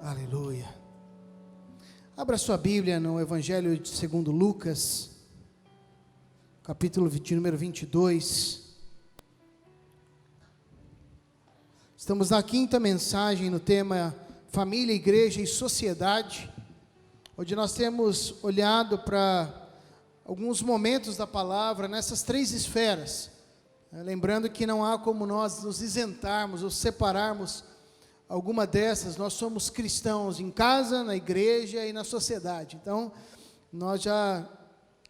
Aleluia. Abra sua Bíblia no Evangelho segundo Lucas, capítulo número 22. Estamos na quinta mensagem no tema Família, Igreja e Sociedade, onde nós temos olhado para alguns momentos da palavra nessas três esferas. Lembrando que não há como nós nos isentarmos ou separarmos alguma dessas. Nós somos cristãos em casa, na igreja e na sociedade. Então, nós já,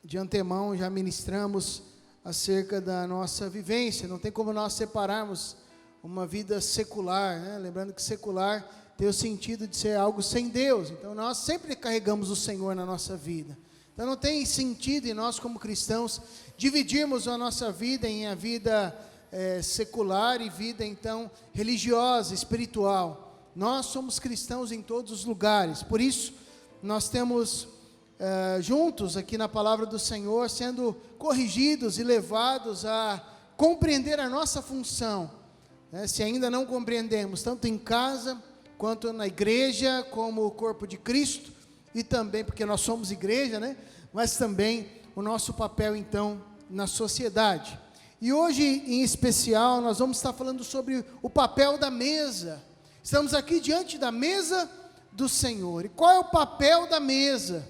de antemão, já ministramos acerca da nossa vivência. Não tem como nós separarmos uma vida secular, né? Lembrando que secular tem o sentido de ser algo sem Deus. Então, nós sempre carregamos o Senhor na nossa vida. Então, não tem sentido em nós, como cristãos, dividirmos a nossa vida em a vida secular e vida, então, religiosa, espiritual. Nós somos cristãos em todos os lugares. Por isso, nós temos juntos aqui na palavra do Senhor, sendo corrigidos e levados a compreender a nossa função. Se ainda não compreendemos, tanto em casa, quanto na igreja, como o corpo de Cristo, e também, porque nós somos igreja, né? Mas também o nosso papel, então, na sociedade. E hoje, em especial, nós vamos estar falando sobre o papel da mesa. Estamos aqui diante da mesa do Senhor. E qual é o papel da mesa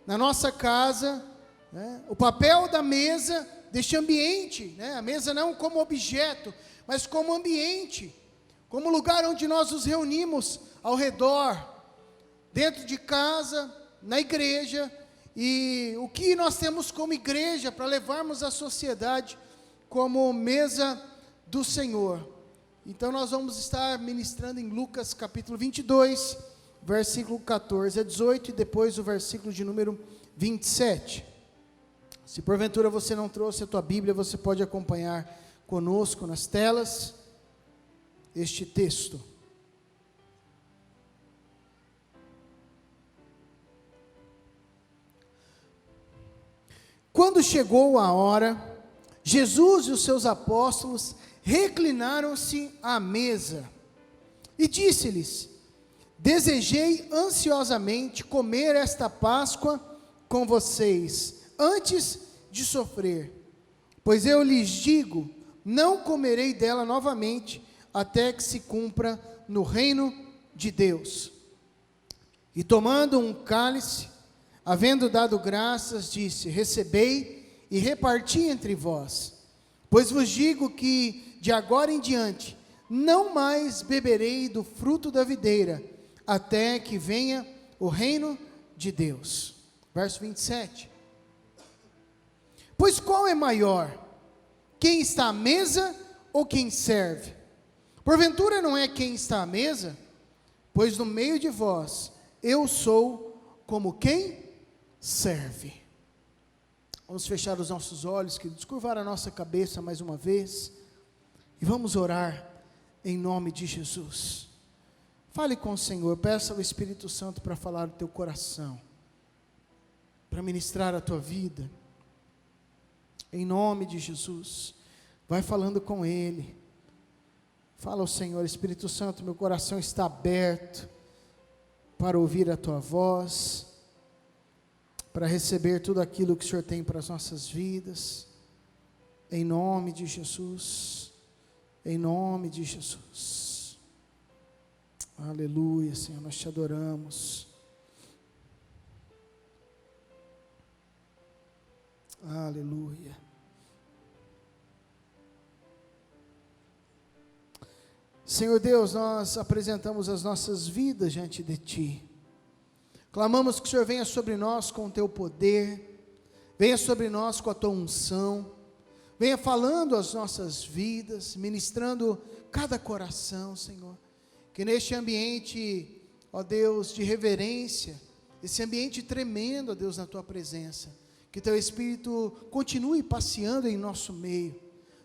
na nossa casa, né? O papel da mesa deste ambiente, né? A mesa não como objeto, mas como ambiente, como lugar onde nós nos reunimos ao redor, dentro de casa, na igreja, e o que nós temos como igreja para levarmos a sociedade como mesa do Senhor. Então nós vamos estar ministrando em Lucas capítulo 22, versículo 14 a 18, e depois o versículo de número 27. Se porventura você não trouxe a tua Bíblia, você pode acompanhar conosco nas telas este texto. Quando chegou a hora, Jesus e os seus apóstolos reclinaram-se à mesa e disse-lhes: desejei ansiosamente comer esta Páscoa com vocês, antes de sofrer. Pois eu lhes digo, não comerei dela novamente, até que se cumpra no reino de Deus. E tomando um cálice, havendo dado graças, disse: recebei e reparti entre vós, pois vos digo que de agora em diante não mais beberei do fruto da videira, até que venha o reino de Deus. Verso 27. Pois qual é maior, quem está à mesa ou quem serve? Porventura não é quem está à mesa? Pois no meio de vós eu sou como quem serve. Vamos fechar os nossos olhos, queridos, curvar a nossa cabeça mais uma vez, e vamos orar em nome de Jesus. Fale com o Senhor, peça ao Espírito Santo para falar no teu coração, para ministrar a tua vida, em nome de Jesus. Vai falando com Ele, fala ao Senhor: Espírito Santo, meu coração está aberto para ouvir a tua voz, para receber tudo aquilo que o Senhor tem para as nossas vidas, em nome de Jesus, em nome de Jesus. Aleluia, Senhor, nós te adoramos. Aleluia. Senhor Deus, nós apresentamos as nossas vidas diante de Ti. Clamamos que o Senhor venha sobre nós com o Teu poder, venha sobre nós com a Tua unção, venha falando as nossas vidas, ministrando cada coração, Senhor. Que neste ambiente, ó Deus, de reverência, esse ambiente tremendo, ó Deus, na Tua presença, que Teu Espírito continue passeando em nosso meio,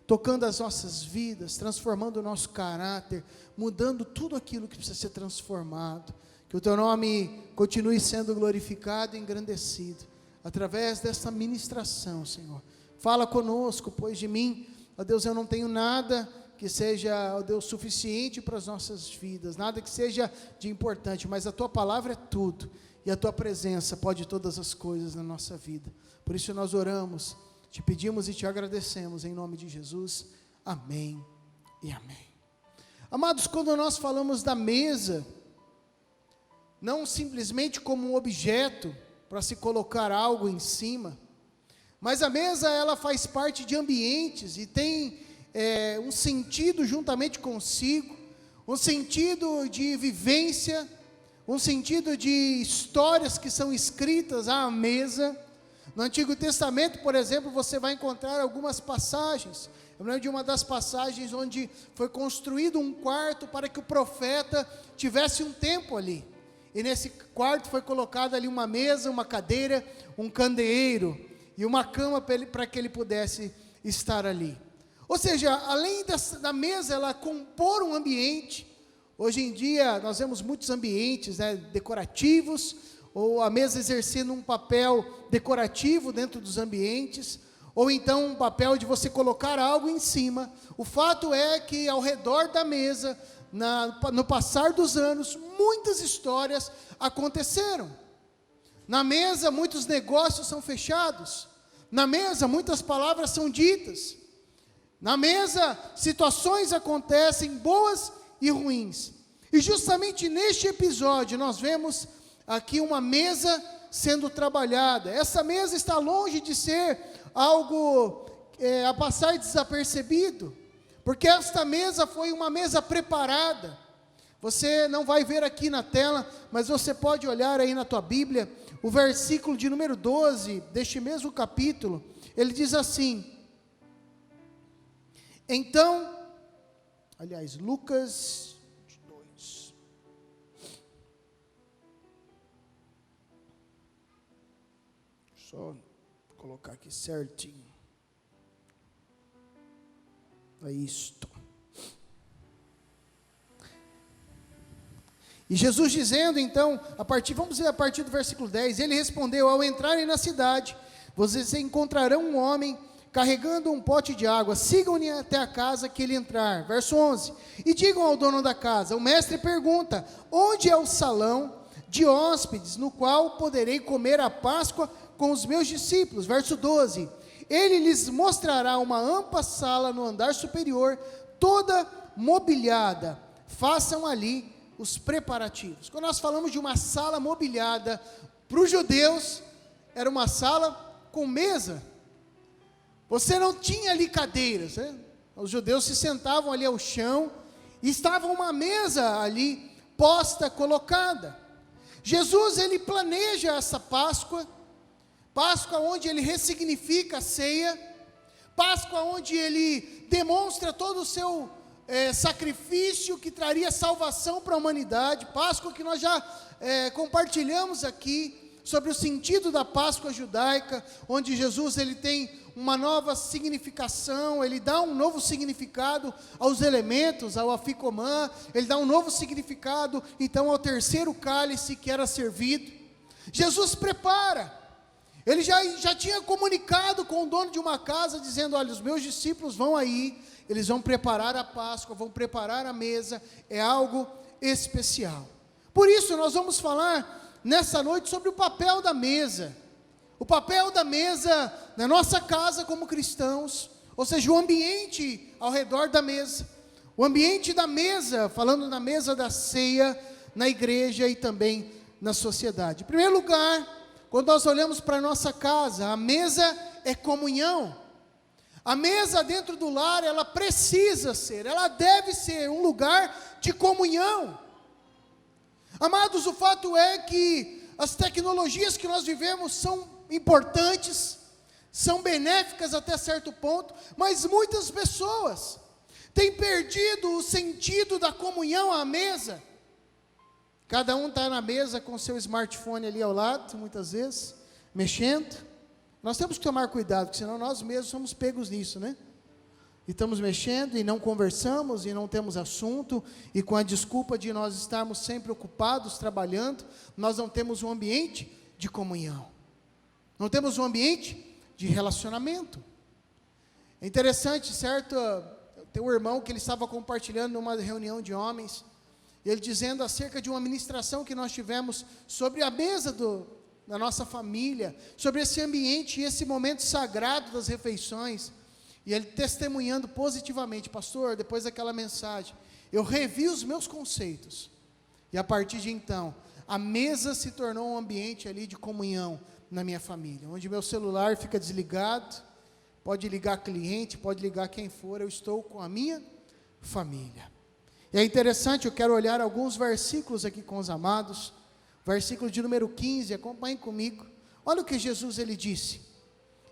tocando as nossas vidas, transformando o nosso caráter, mudando tudo aquilo que precisa ser transformado. Que o Teu nome continue sendo glorificado e engrandecido, através desta ministração, Senhor. Fala conosco, pois de mim, ó Deus, eu não tenho nada que seja, ó Deus, suficiente para as nossas vidas, nada que seja de importante, mas a tua palavra é tudo, e a tua presença pode todas as coisas na nossa vida. Por isso nós oramos, te pedimos e te agradecemos em nome de Jesus. Amém e amém. Amados, quando nós falamos da mesa, não simplesmente como um objeto para se colocar algo em cima, mas a mesa, ela faz parte de ambientes e tem um sentido juntamente consigo, um sentido de vivência, um sentido de histórias que são escritas à mesa. No Antigo Testamento, por exemplo, você vai encontrar algumas passagens. Eu lembro de uma das passagens onde foi construído um quarto para que o profeta tivesse um tempo ali. E nesse quarto foi colocada ali uma mesa, uma cadeira, um candeeiro e uma cama para que ele pudesse estar ali. Ou seja, além da mesa ela compor um ambiente, hoje em dia nós vemos muitos ambientes, decorativos, ou a mesa exercendo um papel decorativo dentro dos ambientes, ou então um papel de você colocar algo em cima. O fato é que ao redor da mesa, no passar dos anos, muitas histórias aconteceram. Na mesa, muitos negócios são fechados. Na mesa, muitas palavras são ditas. Na mesa, situações acontecem, boas e ruins. E justamente neste episódio, nós vemos aqui uma mesa sendo trabalhada. Essa mesa está longe de ser algo a passar desapercebido, porque esta mesa foi uma mesa preparada. Você não vai ver aqui na tela, mas você pode olhar aí na tua Bíblia, o versículo de número 12, deste mesmo capítulo, ele diz assim, então, aliás, Lucas 2, só colocar aqui certinho, é isto. E Jesus dizendo então, vamos ver a partir do versículo 10, ele respondeu, ao entrarem na cidade, vocês encontrarão um homem carregando um pote de água, sigam-me até a casa que ele entrar. Verso 11, e digam ao dono da casa, o mestre pergunta, onde é o salão de hóspedes, no qual poderei comer a Páscoa com os meus discípulos? Verso 12, ele lhes mostrará uma ampla sala no andar superior, toda mobiliada, façam ali os preparativos. Quando nós falamos de uma sala mobiliada, para os judeus, era uma sala com mesa. Você não tinha ali cadeiras, né? Os judeus se sentavam ali ao chão, e estava uma mesa ali, posta, colocada. Jesus, ele planeja essa Páscoa onde ele ressignifica a ceia, Páscoa onde ele demonstra todo o seu sacrifício que traria salvação para a humanidade, Páscoa que nós já compartilhamos aqui, sobre o sentido da Páscoa judaica, onde Jesus ele tem uma nova significação, ele dá um novo significado aos elementos, ao aficomã, ele dá um novo significado, então, ao terceiro cálice que era servido. Jesus prepara, ele já tinha comunicado com o dono de uma casa, dizendo, olha, os meus discípulos vão aí, eles vão preparar a Páscoa, vão preparar a mesa, é algo especial. Por isso, nós vamos falar nessa noite sobre o papel da mesa. O papel da mesa na nossa casa como cristãos, ou seja, o ambiente ao redor da mesa. O ambiente da mesa, falando na mesa da ceia, na igreja e também na sociedade. Em primeiro lugar, quando nós olhamos para a nossa casa, a mesa é comunhão. A mesa dentro do lar, ela precisa ser, ela deve ser um lugar de comunhão. Amados, o fato é que as tecnologias que nós vivemos são importantes, são benéficas até certo ponto, mas muitas pessoas têm perdido o sentido da comunhão à mesa. Cada um está na mesa com seu smartphone ali ao lado, muitas vezes, mexendo. Nós temos que tomar cuidado, porque senão nós mesmos somos pegos nisso, né? E estamos mexendo e não conversamos e não temos assunto, e com a desculpa de nós estarmos sempre ocupados, trabalhando, nós não temos um ambiente de comunhão, não temos um ambiente de relacionamento. É interessante, certo? tem um irmão que ele estava compartilhando numa reunião de homens, ele dizendo acerca de uma ministração que nós tivemos sobre a mesa da nossa família, sobre esse ambiente e esse momento sagrado das refeições, e ele testemunhando positivamente: pastor, depois daquela mensagem, eu revi os meus conceitos, e a partir de então, a mesa se tornou um ambiente ali de comunhão na minha família, onde meu celular fica desligado, pode ligar cliente, pode ligar quem for, eu estou com a minha família. E é interessante, eu quero olhar alguns versículos aqui com os amados, versículo de número 15, acompanhem comigo. Olha o que Jesus ele disse: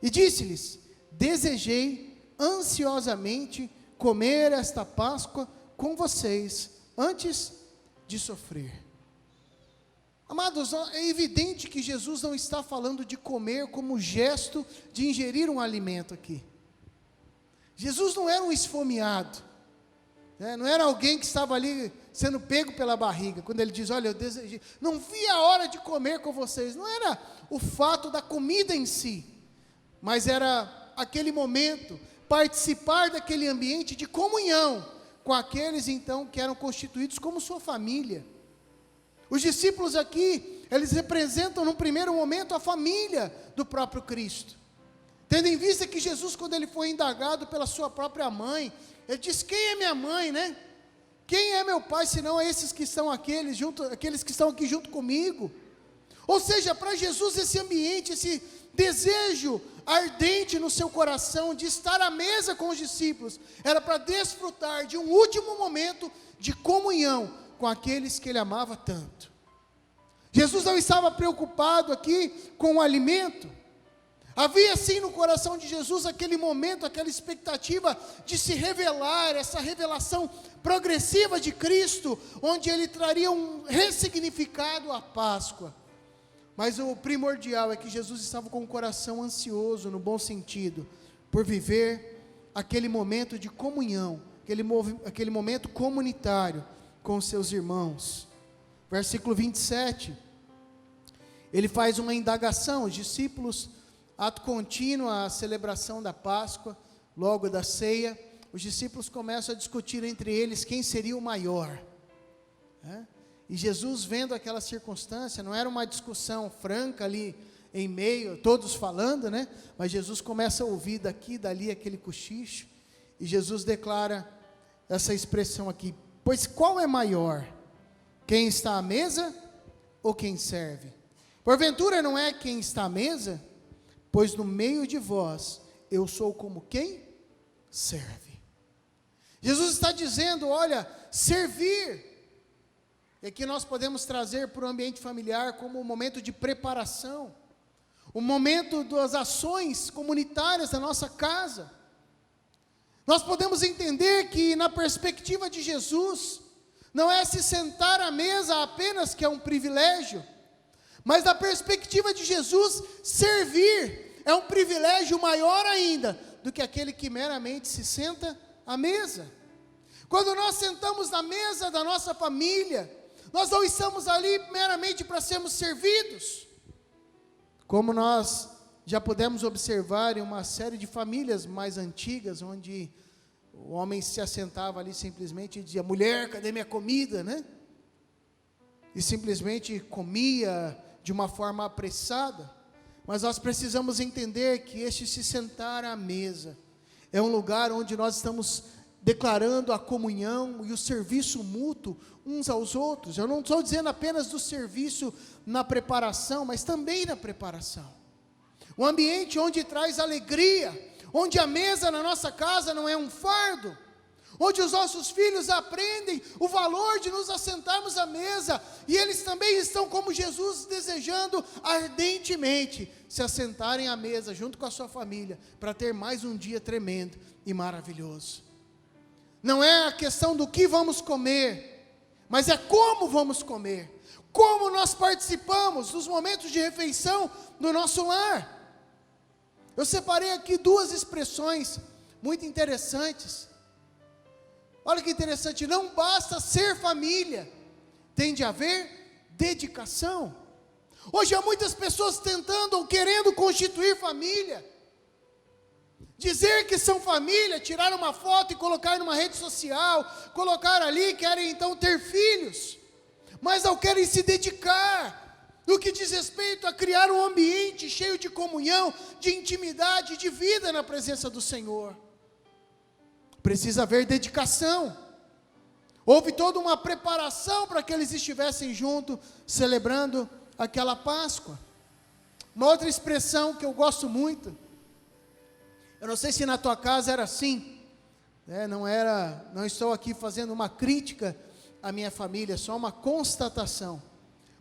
e disse-lhes: desejei ansiosamente comer esta Páscoa com vocês, antes de sofrer. Amados, é evidente que Jesus não está falando de comer como gesto de ingerir um alimento aqui. Jesus não era um esfomeado, não era alguém que estava ali sendo pego pela barriga, quando ele diz: olha, eu desejei, não vi a hora de comer com vocês. Não era o fato da comida em si, mas era aquele momento, participar daquele ambiente de comunhão, com aqueles então que eram constituídos como sua família. Os discípulos aqui, eles representam num primeiro momento a família do próprio Cristo, tendo em vista que Jesus, quando ele foi indagado pela sua própria mãe, ele disse: quem é minha mãe, né? Quem é meu pai, senão esses que estão aqueles que estão aqui junto comigo? Ou seja, para Jesus esse ambiente, esse desejo ardente no seu coração de estar à mesa com os discípulos, era para desfrutar de um último momento de comunhão com aqueles que ele amava tanto. Jesus não estava preocupado aqui com o alimento. Havia sim no coração de Jesus aquele momento, aquela expectativa de se revelar, essa revelação progressiva de Cristo, onde ele traria um ressignificado à Páscoa. Mas o primordial é que Jesus estava com o coração ansioso, no bom sentido, por viver aquele momento de comunhão, aquele momento comunitário com os seus irmãos. Versículo 27, ele faz uma indagação, os discípulos, ato contínuo, a celebração da Páscoa, logo da ceia, os discípulos começam a discutir entre eles quem seria o maior, E Jesus, vendo aquela circunstância, não era uma discussão franca ali em meio, todos falando, mas Jesus começa a ouvir daqui e dali aquele cochicho, e Jesus declara essa expressão aqui: pois qual é maior, quem está à mesa ou quem serve? Porventura não é quem está à mesa? Pois no meio de vós, eu sou como quem serve. Jesus está dizendo: olha, servir. E aqui nós podemos trazer para o ambiente familiar como um momento de preparação, o momento das ações comunitárias da nossa casa. Nós podemos entender que na perspectiva de Jesus, não é se sentar à mesa apenas que é um privilégio, mas na perspectiva de Jesus, servir é um privilégio maior ainda do que aquele que meramente se senta à mesa. Quando nós sentamos na mesa da nossa família, nós não estamos ali meramente para sermos servidos, como nós já pudemos observar em uma série de famílias mais antigas, onde o homem se assentava ali simplesmente e dizia: mulher, cadê minha comida, E simplesmente comia de uma forma apressada. Mas nós precisamos entender que este se sentar à mesa é um lugar onde nós estamos declarando a comunhão e o serviço mútuo uns aos outros. Eu não estou dizendo apenas do serviço na preparação, mas também na preparação. Um ambiente onde traz alegria, onde a mesa na nossa casa não é um fardo, onde os nossos filhos aprendem o valor de nos assentarmos à mesa, e eles também estão como Jesus, desejando ardentemente se assentarem à mesa junto com a sua família, para ter mais um dia tremendo e maravilhoso. Não é a questão do que vamos comer, mas é como vamos comer, como nós participamos dos momentos de refeição do nosso lar. Eu separei aqui duas expressões muito interessantes. Olha que interessante: não basta ser família, tem de haver dedicação. Hoje há muitas pessoas tentando ou querendo constituir família, Dizer que são família, tirar uma foto e colocar numa rede social, colocar ali, querem então ter filhos, mas não querem se dedicar no que diz respeito a criar um ambiente cheio de comunhão, de intimidade, de vida na presença do Senhor. Precisa haver dedicação. Houve toda uma preparação para que eles estivessem juntos, celebrando aquela Páscoa. Uma outra expressão que eu gosto muito, eu não sei se na tua casa era assim, né? Não estou aqui fazendo uma crítica à minha família, só uma constatação.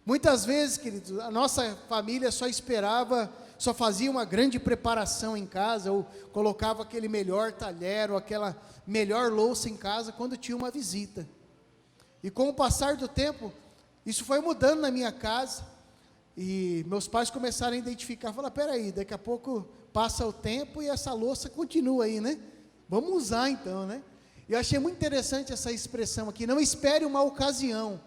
Muitas vezes, queridos, a nossa família só fazia uma grande preparação em casa, ou colocava aquele melhor talher, ou aquela melhor louça em casa, quando tinha uma visita. E com o passar do tempo, isso foi mudando na minha casa, e meus pais começaram a identificar, falaram, peraí, daqui a pouco passa o tempo e essa louça continua aí, né? Vamos usar então, né? E eu achei muito interessante essa expressão aqui, não espere uma ocasião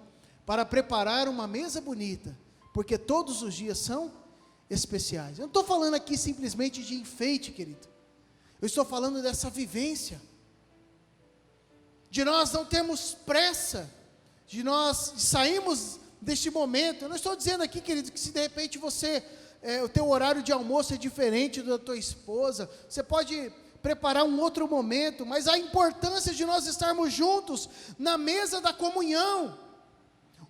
para preparar uma mesa bonita, porque todos os dias são especiais. Eu não estou falando aqui simplesmente de enfeite, querido. Eu estou falando dessa vivência, de nós não termos pressa, de nós sairmos deste momento. Eu não estou dizendo aqui, querido, que se de repente o teu horário de almoço é diferente da tua esposa, você pode preparar um outro momento, mas a importância de nós estarmos juntos na mesa da comunhão,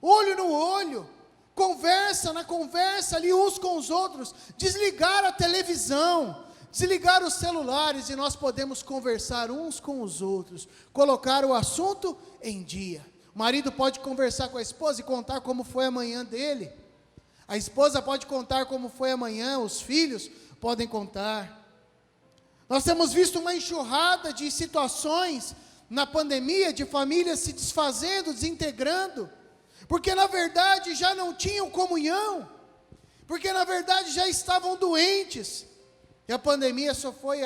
olho no olho, na conversa ali uns com os outros, desligar a televisão, desligar os celulares e nós podemos conversar uns com os outros, colocar o assunto em dia. O marido pode conversar com a esposa e contar como foi a manhã dele, a esposa pode contar como foi a manhã, os filhos podem contar. Nós temos visto uma enxurrada de situações na pandemia, de famílias se desfazendo, desintegrando, porque na verdade já não tinham comunhão, porque na verdade já estavam doentes, e a pandemia só foi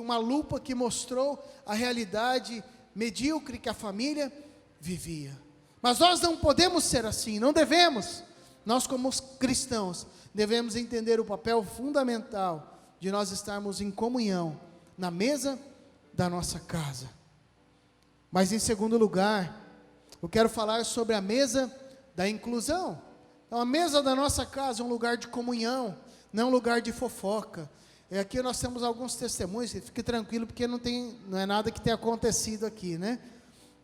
uma lupa que mostrou a realidade medíocre que a família vivia. Mas nós não podemos ser assim, não devemos. Nós como cristãos devemos entender o papel fundamental de nós estarmos em comunhão na mesa da nossa casa. Mas em segundo lugar, eu quero falar sobre a mesa da inclusão. Então, a mesa da nossa casa é um lugar de comunhão, não um lugar de fofoca. Aqui nós temos alguns testemunhos, fique tranquilo, porque não é nada que tenha acontecido aqui, né?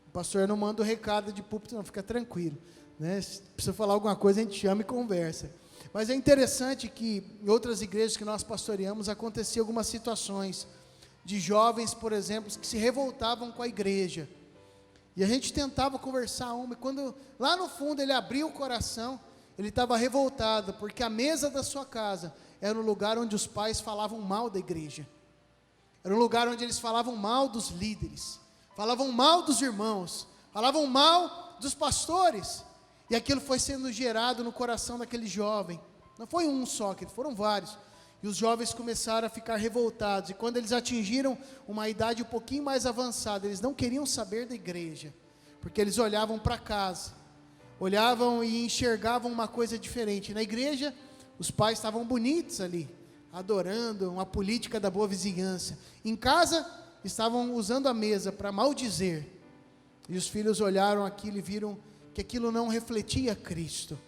O pastor não manda o recado de púlpito, não, fica tranquilo, né? Se precisa falar alguma coisa, a gente chama e conversa. Mas é interessante que em outras igrejas que nós pastoreamos, aconteciam algumas situações de jovens, por exemplo, que se revoltavam com a igreja. E a gente tentava conversar e quando lá no fundo ele abriu o coração, ele estava revoltado, porque a mesa da sua casa era um lugar onde os pais falavam mal da igreja. Era um lugar onde eles falavam mal dos líderes, falavam mal dos irmãos, falavam mal dos pastores. E aquilo foi sendo gerado no coração daquele jovem. Não foi um só, foram vários. E os jovens começaram a ficar revoltados. E quando eles atingiram uma idade um pouquinho mais avançada, eles não queriam saber da igreja, porque eles olhavam para casa, olhavam e enxergavam uma coisa diferente. Na igreja, os pais estavam bonitos ali, adorando uma política da boa vizinhança. Em casa, estavam usando a mesa para maldizer. E os filhos olharam aquilo e viram que aquilo não refletia Cristo.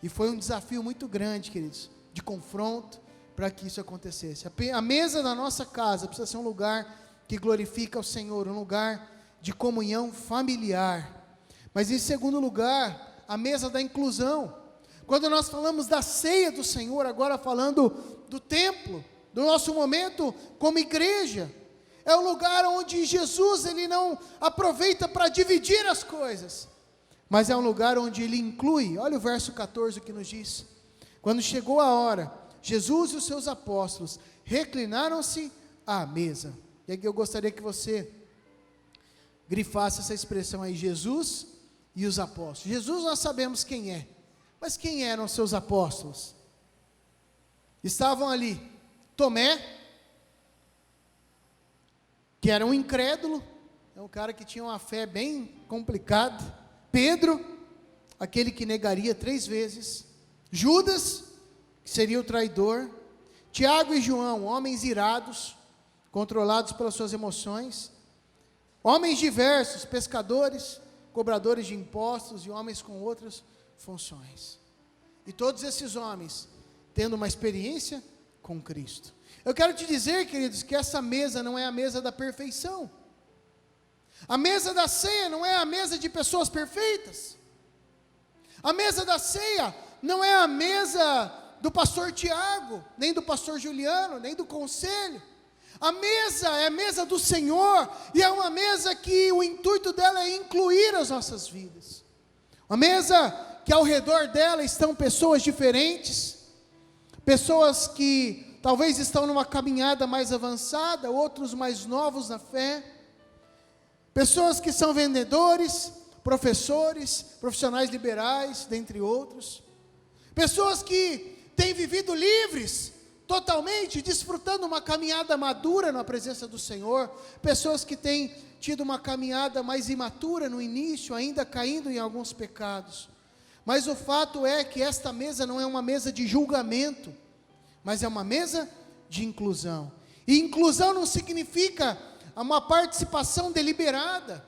E foi um desafio muito grande, queridos, de confronto, para que isso acontecesse. A mesa da nossa casa precisa ser um lugar que glorifica o Senhor, um lugar de comunhão familiar. Mas em segundo lugar, a mesa da inclusão. Quando nós falamos da ceia do Senhor, agora falando do templo, do nosso momento como igreja, é um lugar onde Jesus, ele não aproveita para dividir as coisas, mas é um lugar onde ele inclui. Olha o verso 14 que nos diz: quando chegou a hora, Jesus e os seus apóstolos reclinaram-se à mesa. E aqui eu gostaria que você grifasse essa expressão aí, Jesus e os apóstolos. Jesus nós sabemos quem é, mas quem eram os seus apóstolos? Estavam ali Tomé, que era um incrédulo, é um cara que tinha uma fé bem complicada. Pedro, aquele que negaria 3 vezes. Judas, que seria o traidor. Tiago e João, homens irados, controlados pelas suas emoções, homens diversos, pescadores, cobradores de impostos e homens com outras funções. E todos esses homens tendo uma experiência com Cristo. Eu quero te dizer, queridos, que essa mesa não é a mesa da perfeição. A mesa da ceia não é a mesa de pessoas perfeitas. A mesa da ceia não é a mesa do pastor Tiago, nem do pastor Juliano, nem do conselho. A mesa é a mesa do Senhor, e é uma mesa que o intuito dela é incluir as nossas vidas. Uma mesa que ao redor dela estão pessoas diferentes, pessoas que talvez estão numa caminhada mais avançada, outros mais novos na fé, pessoas que são vendedores, professores, profissionais liberais, dentre outros, pessoas que têm vivido livres, totalmente, desfrutando uma caminhada madura na presença do Senhor, pessoas que têm tido uma caminhada mais imatura no início, ainda caindo em alguns pecados. Mas o fato é que esta mesa não é uma mesa de julgamento, mas é uma mesa de inclusão. E inclusão não significa uma participação deliberada,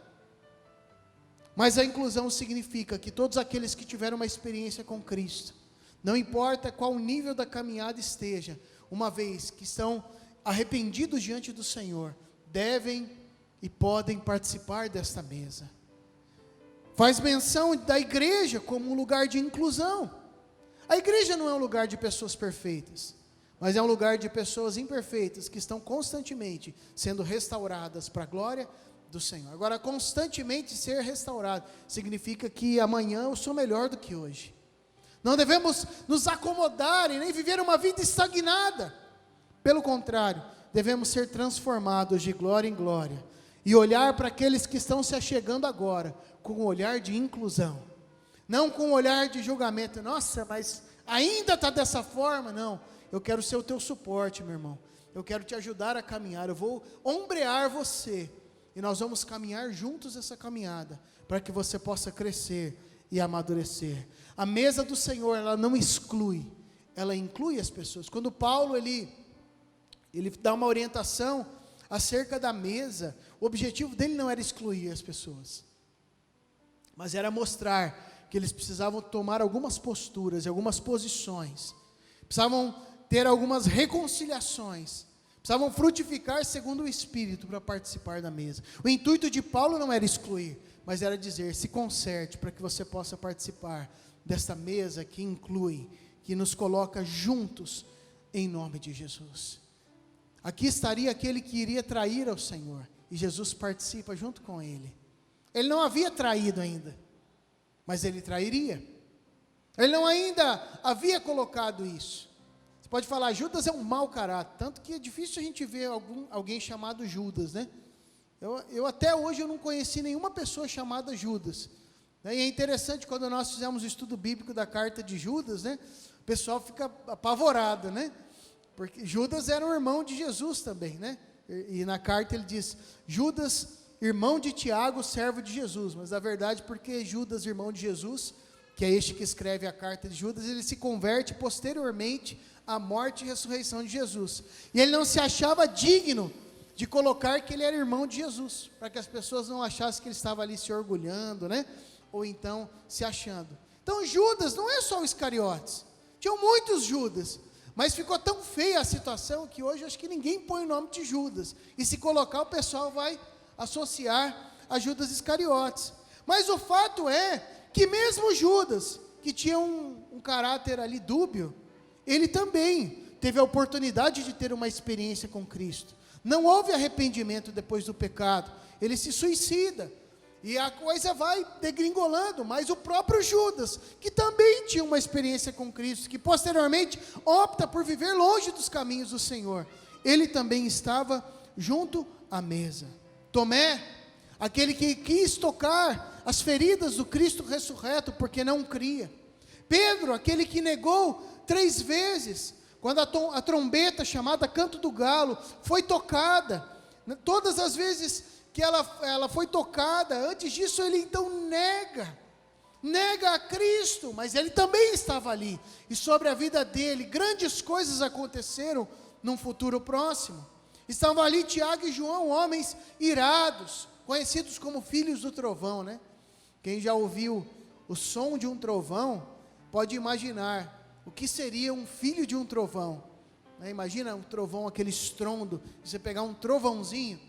mas a inclusão significa que todos aqueles que tiveram uma experiência com Cristo, não importa qual o nível da caminhada esteja, uma vez que estão arrependidos diante do Senhor, devem e podem participar desta mesa. Faz menção da igreja como um lugar de inclusão. A igreja não é um lugar de pessoas perfeitas, mas é um lugar de pessoas imperfeitas que estão constantemente sendo restauradas para a glória do Senhor. Agora, constantemente ser restaurado significa que amanhã eu sou melhor do que hoje. Não devemos nos acomodar e nem viver uma vida estagnada. Pelo contrário, devemos ser transformados de glória em glória e olhar para aqueles que estão se achegando agora com um olhar de inclusão, não com um olhar de julgamento. Nossa, mas ainda está dessa forma? Não, eu quero ser o teu suporte, meu irmão. Eu quero te ajudar a caminhar, eu vou ombrear você e nós vamos caminhar juntos essa caminhada para que você possa crescer e amadurecer. A mesa do Senhor, ela não exclui, ela inclui as pessoas. Quando Paulo, ele dá uma orientação acerca da mesa, o objetivo dele não era excluir as pessoas, mas era mostrar que eles precisavam tomar algumas posturas, algumas posições, precisavam ter algumas reconciliações, precisavam frutificar segundo o Espírito para participar da mesa. O intuito de Paulo não era excluir, mas era dizer, se conserte para que você possa participar desta mesa que inclui, que nos coloca juntos em nome de Jesus. Aqui estaria aquele que iria trair ao Senhor, e Jesus participa junto com ele. Ele não havia traído ainda, mas ele trairia. Ele não ainda havia colocado isso. Você pode falar, Judas é um mau caráter, tanto que é difícil a gente ver alguém chamado Judas, né? Eu até hoje eu não conheci nenhuma pessoa chamada Judas. E é interessante, quando nós fizemos o estudo bíblico da carta de Judas, né? O pessoal fica apavorado, né? Porque Judas era um irmão de Jesus também, né? E na carta ele diz, Judas, irmão de Tiago, servo de Jesus. Mas na verdade, porque Judas, irmão de Jesus, que é este que escreve a carta de Judas, ele se converte posteriormente à morte e ressurreição de Jesus. E ele não se achava digno de colocar que ele era irmão de Jesus, para que as pessoas não achassem que ele estava ali se orgulhando, né? Ou então se achando. Então Judas não é só o Iscariotes, tinham muitos Judas, mas ficou tão feia a situação que hoje acho que ninguém põe o nome de Judas, e se colocar o pessoal vai associar a Judas Iscariotes. Mas o fato é que mesmo Judas, que tinha um caráter ali dúbio, ele também teve a oportunidade de ter uma experiência com Cristo. Não houve arrependimento depois do pecado, ele se suicida, e a coisa vai degringolando. Mas o próprio Judas, que também tinha uma experiência com Cristo, que posteriormente opta por viver longe dos caminhos do Senhor, ele também estava junto à mesa. Tomé, aquele que quis tocar as feridas do Cristo ressurreto, porque não cria. Pedro, aquele que negou 3 vezes, quando a trombeta chamada Canto do Galo foi tocada, todas as vezes que ela foi tocada, antes disso ele então nega a Cristo, mas ele também estava ali, e sobre a vida dele, grandes coisas aconteceram num futuro próximo. Estavam ali Tiago e João, homens irados, conhecidos como filhos do trovão, né? Quem já ouviu o som de um trovão, pode imaginar o que seria um filho de um trovão, né? Imagina um trovão, aquele estrondo, você pegar um trovãozinho,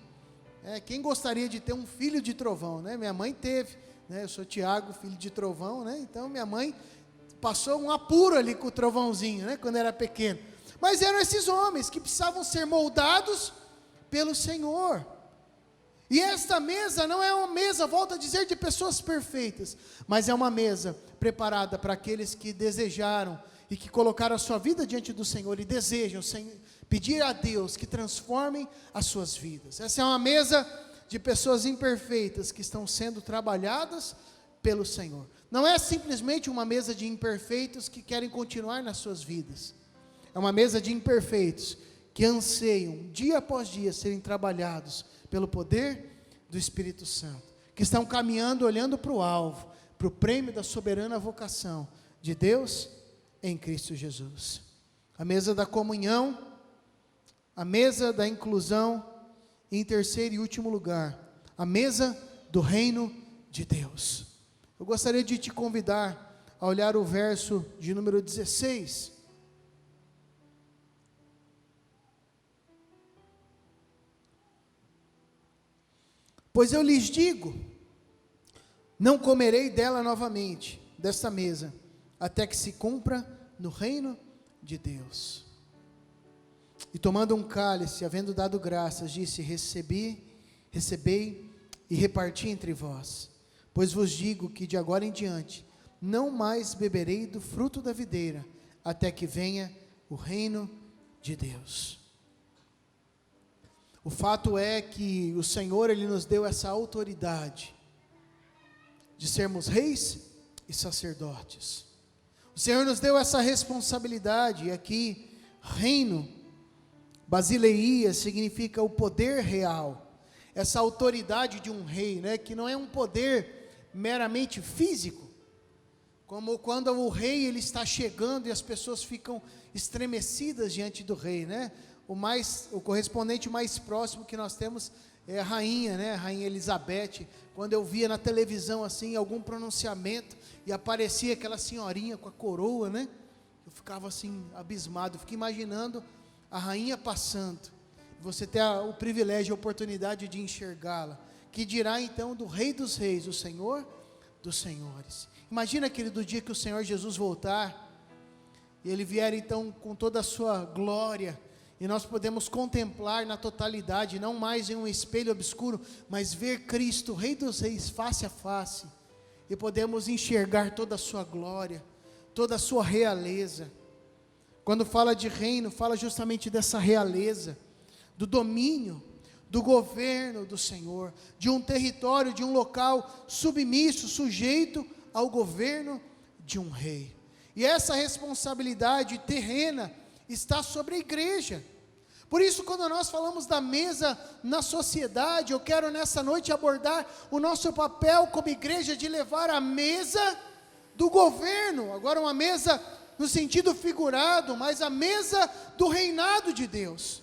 quem gostaria de ter um filho de trovão, né? Minha mãe teve, né? Eu sou Tiago, filho de trovão, né? Então minha mãe passou um apuro ali com o trovãozinho, né? Quando era pequeno. Mas eram esses homens que precisavam ser moldados pelo Senhor. E esta mesa não é uma mesa, volto a dizer, de pessoas perfeitas, mas é uma mesa preparada para aqueles que desejaram e que colocaram a sua vida diante do Senhor e desejam pedir a Deus que transformem as suas vidas. Essa é uma mesa de pessoas imperfeitas que estão sendo trabalhadas pelo Senhor. Não é simplesmente uma mesa de imperfeitos que querem continuar nas suas vidas. É uma mesa de imperfeitos que anseiam, dia após dia, serem trabalhados pelo poder do Espírito Santo, que estão caminhando, olhando para o alvo, para o prêmio da soberana vocação de Deus em Cristo Jesus. A mesa da comunhão, a mesa da inclusão, e em terceiro e último lugar, a mesa do reino de Deus. Eu gostaria de te convidar a olhar o verso de número 16. Pois eu lhes digo, não comerei dela novamente, desta mesa, até que se cumpra no reino de Deus. E tomando um cálice, havendo dado graças, disse, recebei e reparti entre vós. Pois vos digo que de agora em diante, não mais beberei do fruto da videira, até que venha o reino de Deus. O fato é que o Senhor, Ele nos deu essa autoridade de sermos reis e sacerdotes. O Senhor nos deu essa responsabilidade, e aqui, reino, basileia, significa o poder real, essa autoridade de um rei, né, que não é um poder meramente físico, como quando o rei ele está chegando e as pessoas ficam estremecidas diante do rei, né? O correspondente mais próximo que nós temos é a rainha, né? A rainha Elizabeth. Quando eu via na televisão assim, algum pronunciamento, e aparecia aquela senhorinha com a coroa, né? Eu ficava assim, abismado, fiquei imaginando a rainha passando, você ter o privilégio e a oportunidade de enxergá-la, que dirá então do Rei dos Reis, o Senhor dos Senhores. Imagina, querido, o dia que o Senhor Jesus voltar, e Ele vier então com toda a sua glória, e nós podemos contemplar na totalidade, não mais em um espelho obscuro, mas ver Cristo, Rei dos Reis, face a face, e podemos enxergar toda a sua glória, toda a sua realeza. Quando fala de reino, fala justamente dessa realeza, do domínio, do governo do Senhor, de um território, de um local submisso, sujeito ao governo de um rei. E essa responsabilidade terrena está sobre a igreja. Por isso, quando nós falamos da mesa na sociedade, eu quero nessa noite abordar o nosso papel como igreja de levar a mesa do governo, agora uma mesa no sentido figurado, mas a mesa do reinado de Deus,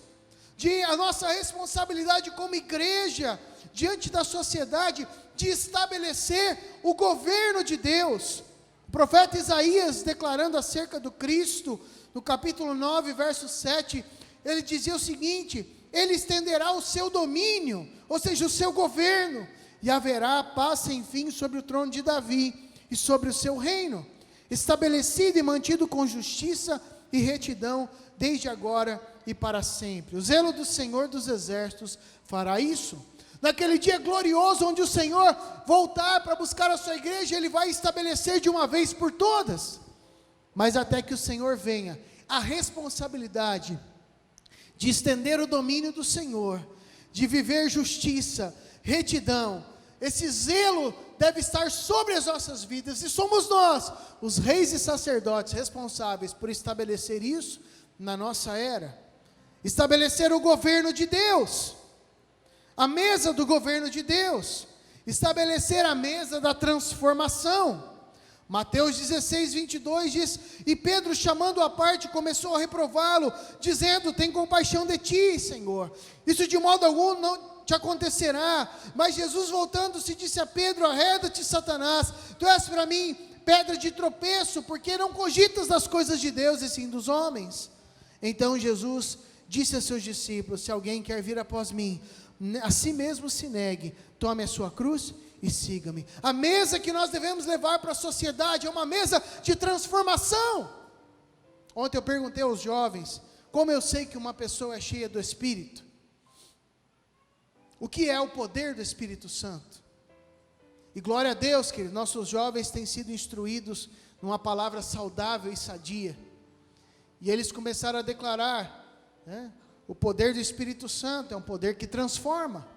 de a nossa responsabilidade como igreja, diante da sociedade, de estabelecer o governo de Deus. O profeta Isaías, declarando acerca do Cristo, no capítulo 9, verso 7, ele dizia o seguinte: Ele estenderá o seu domínio, ou seja, o seu governo, e haverá paz sem fim sobre o trono de Davi, e sobre o seu reino, estabelecido e mantido com justiça e retidão, desde agora e para sempre. O zelo do Senhor dos Exércitos fará isso. Naquele dia glorioso, onde o Senhor voltar para buscar a sua igreja, Ele vai estabelecer de uma vez por todas. Mas até que o Senhor venha, a responsabilidade de estender o domínio do Senhor, de viver justiça, retidão, esse zelo deve estar sobre as nossas vidas, e somos nós, os reis e sacerdotes, responsáveis por estabelecer isso na nossa era, estabelecer o governo de Deus, a mesa do governo de Deus, estabelecer a mesa da transformação. Mateus 16, 22 diz: e Pedro, chamando-o à parte, começou a reprová-lo, dizendo: tem compaixão de ti, Senhor, isso de modo algum não te acontecerá. Mas Jesus, voltando-se, disse a Pedro: arreda-te, Satanás, tu és para mim pedra de tropeço, porque não cogitas das coisas de Deus e sim dos homens. Então Jesus disse a seus discípulos: se alguém quer vir após mim, a si mesmo se negue, tome a sua cruz e siga-me. A mesa que nós devemos levar para a sociedade é uma mesa de transformação. Ontem eu perguntei aos jovens: como eu sei que uma pessoa é cheia do Espírito? O que é o poder do Espírito Santo? E glória a Deus, que nossos jovens têm sido instruídos numa palavra saudável e sadia. E eles começaram a declarar, o poder do Espírito Santo é um poder que transforma.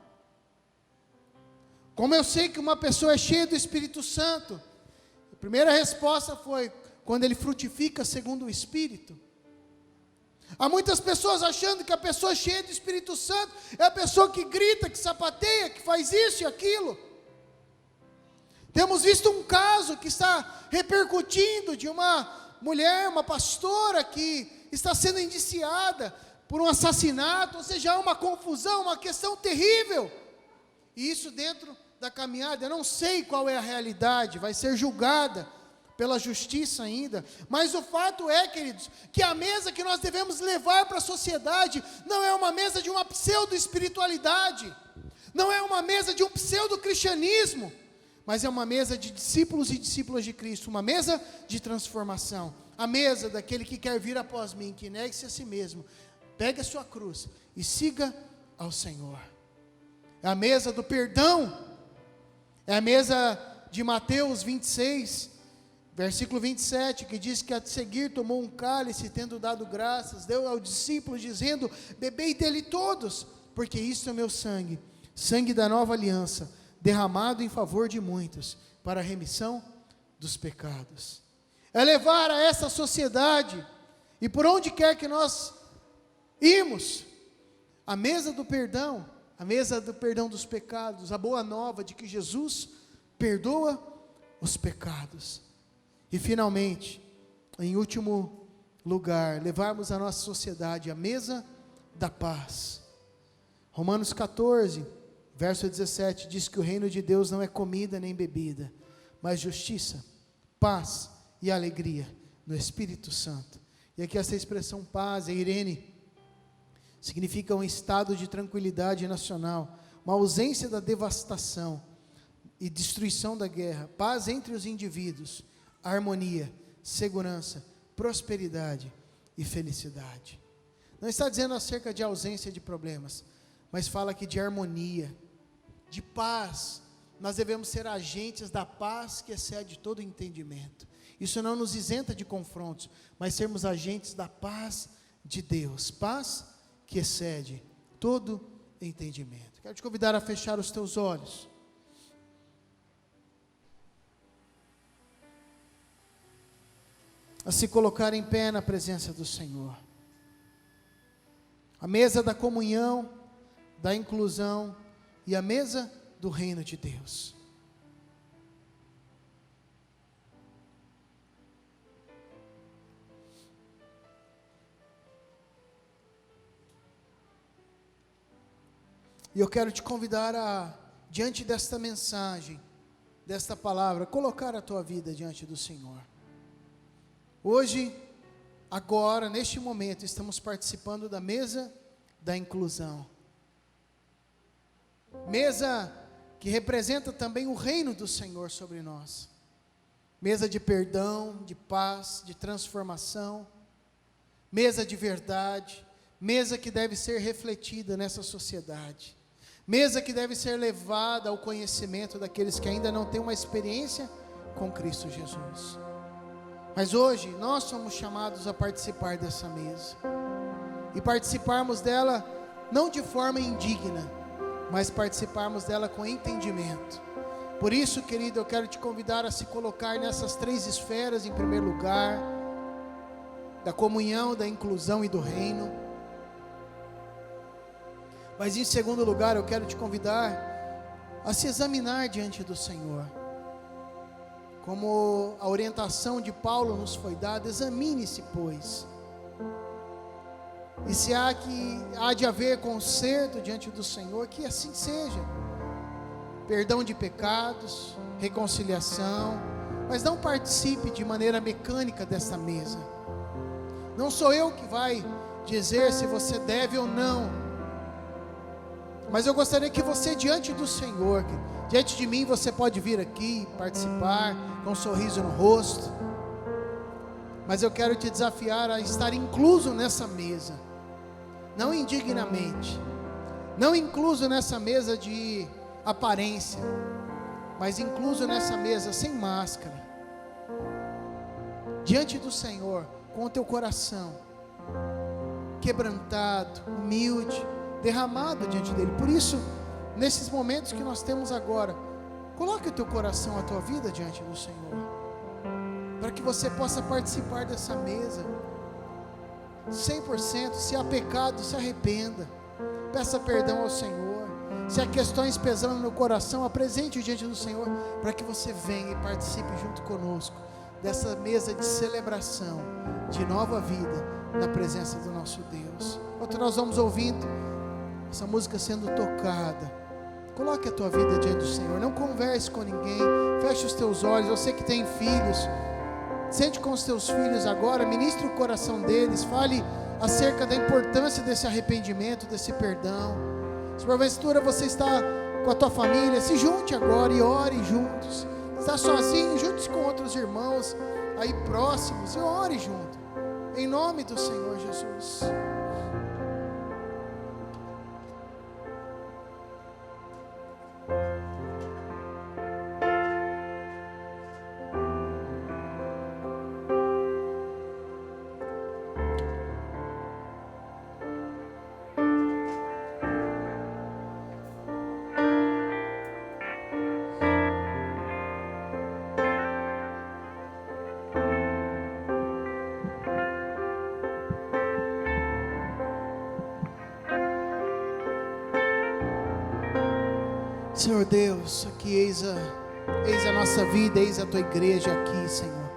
Como eu sei que uma pessoa é cheia do Espírito Santo? A primeira resposta foi: quando ele frutifica segundo o Espírito. Há muitas pessoas achando que a pessoa cheia do Espírito Santo é a pessoa que grita, que sapateia, que faz isso e aquilo. Temos visto um caso que está repercutindo de uma mulher, uma pastora, que está sendo indiciada por um assassinato, ou seja, há uma confusão, uma questão terrível. E isso dentro da caminhada, eu não sei qual é a realidade, vai ser julgada pela justiça ainda, mas o fato é, queridos, que a mesa que nós devemos levar para a sociedade não é uma mesa de uma pseudo-espiritualidade, não é uma mesa de um pseudo-cristianismo, mas é uma mesa de discípulos e discípulas de Cristo, uma mesa de transformação, a mesa daquele que quer vir após mim, que negue-se a si mesmo, pegue a sua cruz e siga ao Senhor. É a mesa do perdão, é a mesa de Mateus 26, versículo 27, que diz que a seguir tomou um cálice, tendo dado graças, deu ao discípulo, dizendo: bebei dele todos, porque isto é meu sangue, sangue da nova aliança, derramado em favor de muitos, para a remissão dos pecados. É levar a essa sociedade, e por onde quer que nós irmos, a mesa do perdão, a mesa do perdão dos pecados, a boa nova de que Jesus perdoa os pecados. E finalmente, em último lugar, levarmos a nossa sociedade à mesa da paz. Romanos 14, verso 17, diz que o reino de Deus não é comida nem bebida, mas justiça, paz e alegria no Espírito Santo. E aqui essa expressão paz, Irene, significa um estado de tranquilidade nacional, uma ausência da devastação e destruição da guerra, paz entre os indivíduos, harmonia, segurança, prosperidade e felicidade. Não está dizendo acerca de ausência de problemas, mas fala aqui de harmonia, de paz. Nós devemos ser agentes da paz que excede todo entendimento. Isso não nos isenta de confrontos, mas sermos agentes da paz de Deus, paz que excede todo entendimento. Quero te convidar a fechar os teus olhos. A se colocar em pé na presença do Senhor. A mesa da comunhão, da inclusão e a mesa do reino de Deus. E eu quero te convidar a, diante desta mensagem, desta palavra, colocar a tua vida diante do Senhor. Hoje, agora, neste momento, estamos participando da mesa da inclusão. Mesa que representa também o reino do Senhor sobre nós. Mesa de perdão, de paz, de transformação. Mesa de verdade. Mesa que deve ser refletida nessa sociedade. Mesa que deve ser levada ao conhecimento daqueles que ainda não têm uma experiência com Cristo Jesus. Mas hoje nós somos chamados a participar dessa mesa. E participarmos dela não de forma indigna, mas participarmos dela com entendimento. Por isso, querido, eu quero te convidar a se colocar nessas três esferas, em primeiro lugar, da comunhão, da inclusão e do reino. Mas em segundo lugar, eu quero te convidar a se examinar diante do Senhor. como a orientação de Paulo nos foi dada, examine-se, pois. E se há de haver conserto diante do Senhor, que assim seja. Perdão de pecados, reconciliação, mas não participe de maneira mecânica dessa mesa. Não sou eu que vai dizer se você deve ou não, mas eu gostaria que você, diante do Senhor, diante de mim, você pode vir aqui, participar, com um sorriso no rosto, mas eu quero te desafiar a estar incluso nessa mesa, não indignamente, não incluso nessa mesa de aparência, mas incluso nessa mesa sem máscara, diante do Senhor, com o teu coração quebrantado, humilde, derramado diante dele. Por isso, nesses momentos que nós temos agora, coloque o teu coração, a tua vida diante do Senhor, para que você possa participar dessa mesa 100%. Se há pecado, se arrependa, peça perdão ao Senhor. Se há questões pesando no coração, apresente-o diante do Senhor, para que você venha e participe junto conosco dessa mesa de celebração, de nova vida, na presença do nosso Deus. Enquanto nós vamos ouvindo essa música sendo tocada, coloque a tua vida diante do Senhor, não converse com ninguém, feche os teus olhos. Você que tem filhos, sente com os teus filhos agora, ministre o coração deles, fale acerca da importância desse arrependimento, desse perdão. Se porventura você está com a tua família, se junte agora e ore juntos. Está sozinho, junte-se com outros irmãos aí próximos e ore junto, em nome do Senhor Jesus. Senhor Deus, aqui eis a nossa vida, eis a tua igreja aqui, Senhor.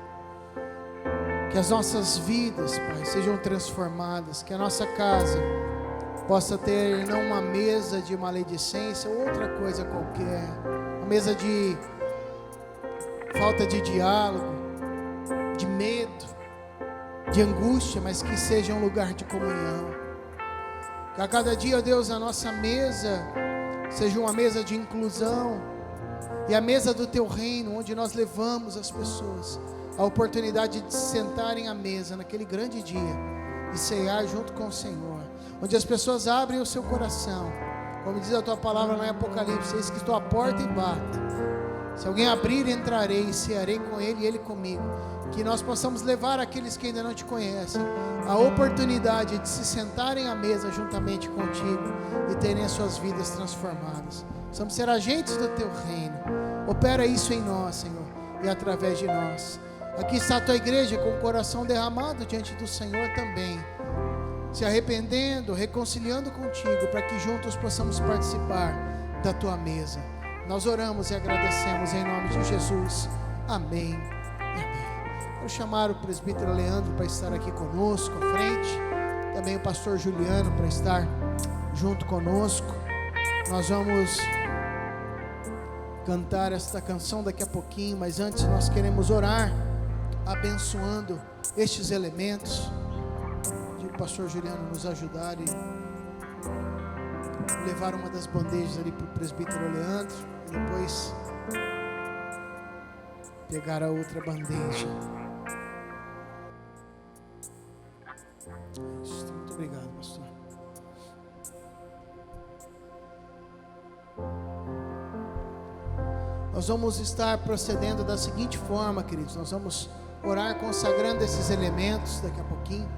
Que as nossas vidas, Pai, sejam transformadas, que a nossa casa possa ter não uma mesa de maledicência ou outra coisa qualquer, uma mesa de falta de diálogo, de medo, de angústia, mas que seja um lugar de comunhão. Que a cada dia, Deus, a nossa mesa seja uma mesa de inclusão, e a mesa do teu reino, onde nós levamos as pessoas a oportunidade de se sentarem à mesa naquele grande dia e ceiar junto com o Senhor, onde as pessoas abrem o seu coração, como diz a tua palavra lá em Apocalipse: eis que estou à porta e bato, se alguém abrir, entrarei e cearei com ele e ele comigo. Que nós possamos levar aqueles que ainda não te conhecem a oportunidade de se sentarem à mesa juntamente contigo e terem as suas vidas transformadas. Precisamos ser agentes do teu reino. Opera isso em nós, Senhor, e através de nós. Aqui está a tua igreja com o coração derramado diante do Senhor também, se arrependendo, reconciliando contigo, para que juntos possamos participar da tua mesa. Nós oramos e agradecemos em nome de Jesus. Amém e amém. Quero chamar o presbítero Leandro para estar aqui conosco à frente, também o pastor Juliano para estar junto conosco. Nós vamos cantar esta canção daqui a pouquinho, mas antes nós queremos orar, abençoando estes elementos. Digo, pastor Juliano, nos ajudar e levar uma das bandejas ali para o presbítero Leandro, e depois pegar a outra bandeja. Muito obrigado, pastor. Nós vamos estar procedendo da seguinte forma, queridos. Nós vamos orar consagrando esses elementos daqui a pouquinho.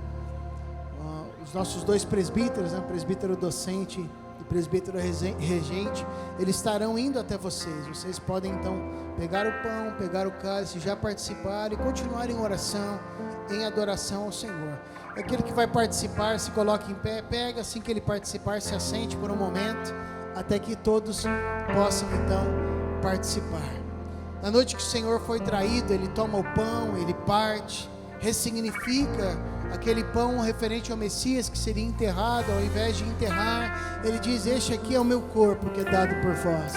Os nossos dois presbíteros, o presbítero docente e o presbítero regente, eles estarão indo até vocês. Vocês podem então pegar o pão, pegar o cálice, já participar e continuar em oração, em adoração ao Senhor. Aquele que vai participar, se coloque em pé, pega, assim que ele participar, se assente por um momento, até que todos possam então participar. Na noite que o Senhor foi traído, Ele toma o pão, Ele parte, ressignifica aquele pão referente ao Messias que seria enterrado. Ao invés de enterrar, Ele diz: este aqui é o meu corpo que é dado por vós.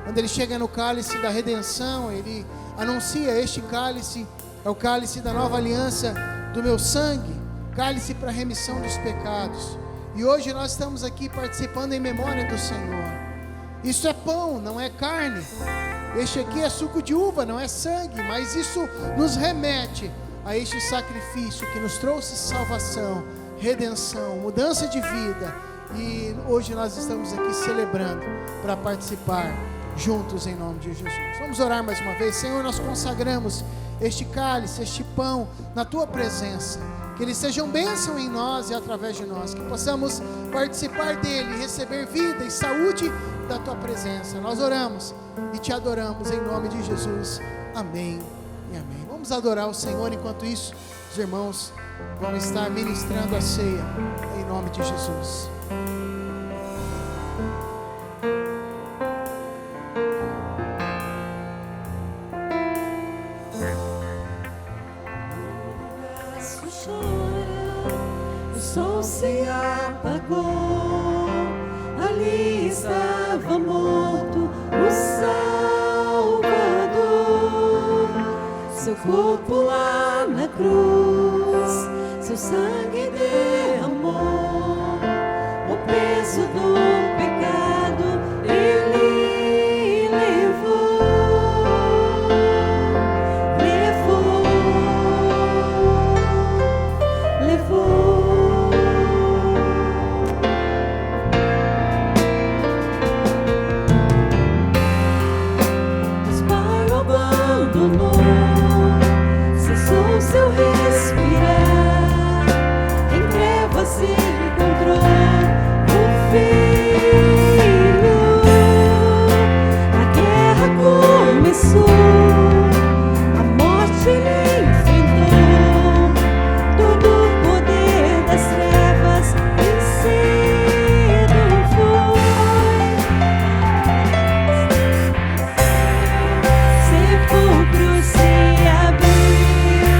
Quando Ele chega no cálice da redenção, Ele anuncia: este cálice é o cálice da nova aliança do meu sangue, cálice para a remissão dos pecados. E hoje nós estamos aqui participando em memória do Senhor. Isso é pão, não é carne. Este aqui é suco de uva, não é sangue, mas isso nos remete a este sacrifício que nos trouxe salvação, redenção, mudança de vida. E hoje nós estamos aqui celebrando para participar juntos em nome de Jesus. Vamos orar mais uma vez. Senhor, nós consagramos este cálice, este pão na Tua presença. Que eles sejam bênção em nós e através de nós, que possamos participar dele, receber vida e saúde da Tua presença. Nós oramos e Te adoramos em nome de Jesus. Amém e amém. Vamos adorar o Senhor. Enquanto isso, os irmãos vão estar ministrando a ceia em nome de Jesus. O sol se apagou, ali estava morto o Salvador. Seu corpo lá na cruz, seu sangue derramou, o peso do pecado Ele levou. Seu respirar, em trevas se encontrou o Filho. A guerra começou, a morte ele enfrentou, todo o poder das trevas vencido foi. Sepulcro se abriu,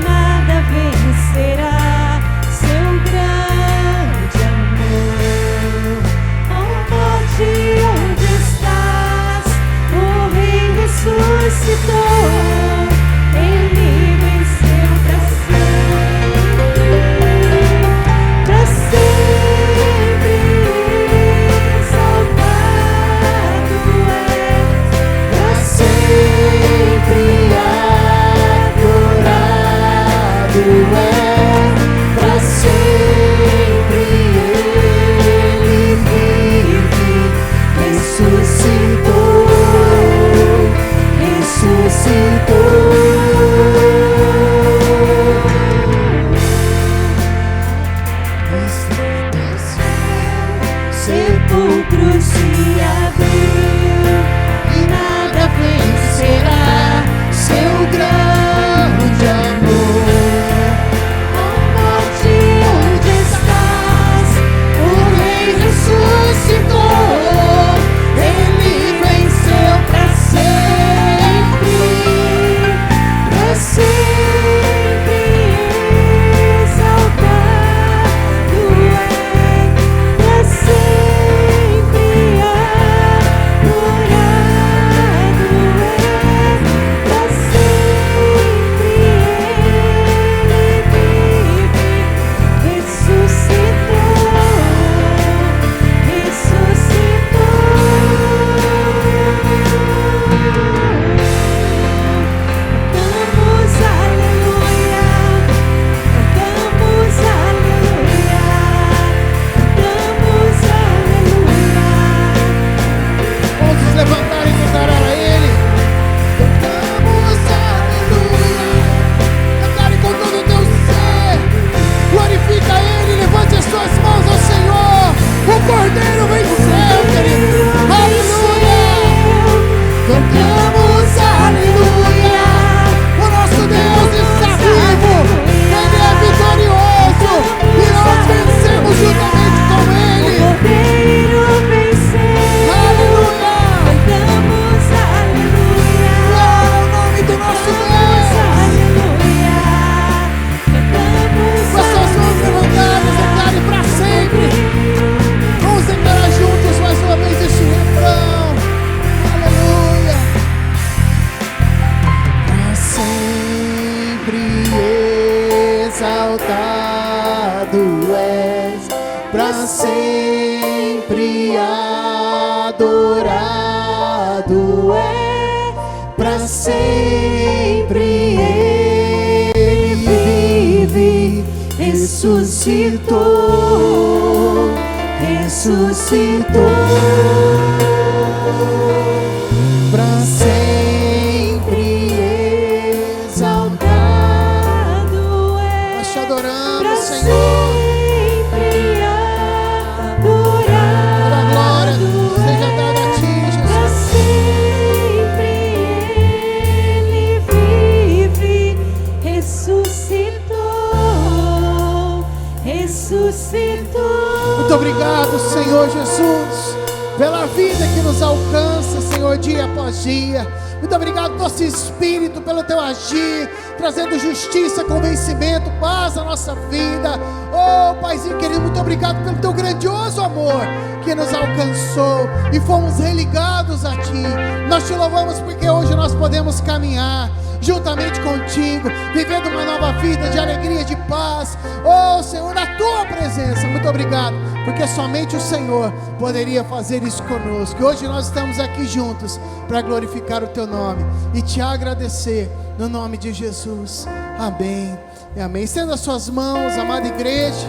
nada vencerá seu grande amor. Ó morte, onde estás? O Rei ressuscitou, Ele venceu para sempre, salvado é, para sempre adorado é, para sempre Ele vive, ressuscitou, sepulcro se abriu e nada vencerá seu grande amor. Ó exaltado és, para sempre adorado é, para sempre Ele vive, ressuscitou, ressuscitou, para sempre exaltado é. Nós te adoramos, Senhor. Toda glória seja dada a ti, Jesus. Ressuscitou. Muito obrigado, Senhor Jesus, pela vida que nos alcança, Senhor, dia após dia. Muito obrigado, nosso Espírito, pelo teu agir, trazendo justiça, convencimento, paz à nossa vida. Oh, Paizinho querido, muito obrigado pelo teu grandioso amor que nos alcançou e fomos religados a ti. Nós te louvamos porque hoje nós podemos caminhar juntamente contigo, vivendo uma nova vida de alegria, de paz. Oh, Senhor, na tua presença. Muito obrigado, porque somente o Senhor poderia fazer isso conosco. E hoje nós estamos aqui juntos para glorificar o teu nome e te agradecer no nome de Jesus. Amém e amém. Estenda as suas mãos, amada igreja.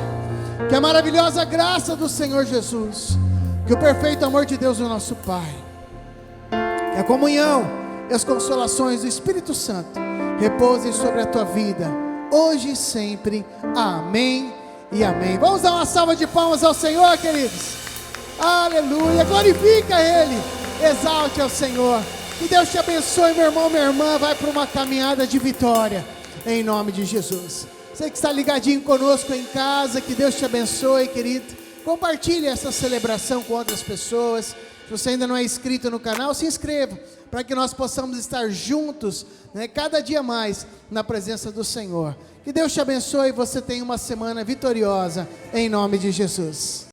Que a maravilhosa graça do Senhor Jesus, que o perfeito amor de Deus, o nosso Pai, que a comunhão e as consolações do Espírito Santo repousem sobre a tua vida, hoje e sempre. Amém e amém. Vamos dar uma salva de palmas ao Senhor, queridos. Aleluia, glorifica Ele, exalte ao Senhor. Que Deus te abençoe, meu irmão, minha irmã. Vai para uma caminhada de vitória, em nome de Jesus. Você que está ligadinho conosco em casa, que Deus te abençoe, querido. Compartilhe essa celebração com outras pessoas. Se você ainda não é inscrito no canal, se inscreva, para que nós possamos estar juntos, né, cada dia mais na presença do Senhor. Que Deus te abençoe e você tenha uma semana vitoriosa, em nome de Jesus.